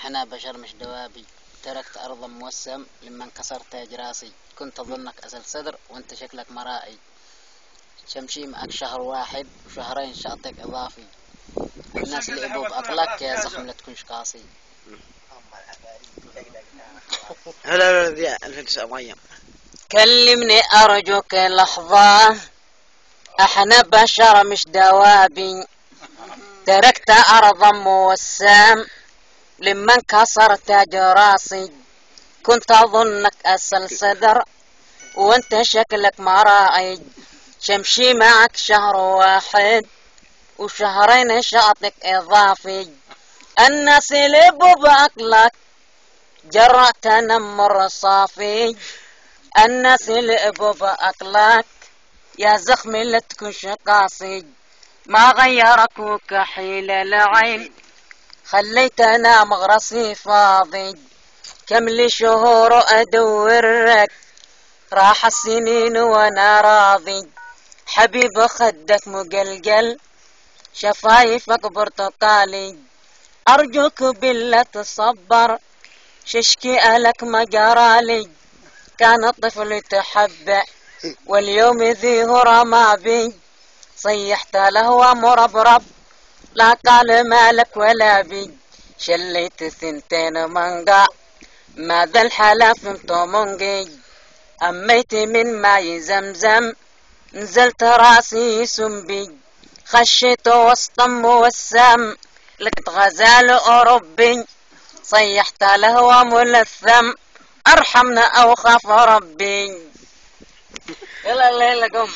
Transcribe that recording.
احنا بشر مش دوابي. تركت ارضا موسم لما انكسرت جراسي. كنت اظنك اسل صدر وانت شكلك مرائي. شمشي معك شهر واحد وشهرين شاطك اضافي. الناس اللي ابو باطلك يا زخم لا تكونش قاسي. هلا ذي الفكس أمية. كلمني ارجوك لحظة، احنا بشر مش دوابي. تركت ارضا موسم لما انكسرت جراسي. كنت اظنك اسل صدر وانت شكلك مرائي. شمشي معك شهر واحد وشهرين شاطك اضافي. الناس اللي باكلك جرأت نمر صافي. الناس اللي باكلك يا زخمي لا تكونش قاسي. ما غيرك وكحيل العين خليتنا مغرسي فاضي. كم لي شهور ادورك راح السنين وانا راضي. حبيب خدك مقلقل شفايفك برتقالي. ارجوك بالله تصبر ششكي اهلك ما جرالي. كان الطفل تحبه واليوم ذي هرما بي. صيحت له مربرب لا قال مالك ولا بي. شليت ثنتين منقع ماذا الحلا فهمت منقي. أميت من ماي زمزم نزلت راسي سنبي. خشيت وسط موسم لقيت غزال أوروبي. صيحت له ملثم ارحمنا او خاف ربي. يلا الليلة قم.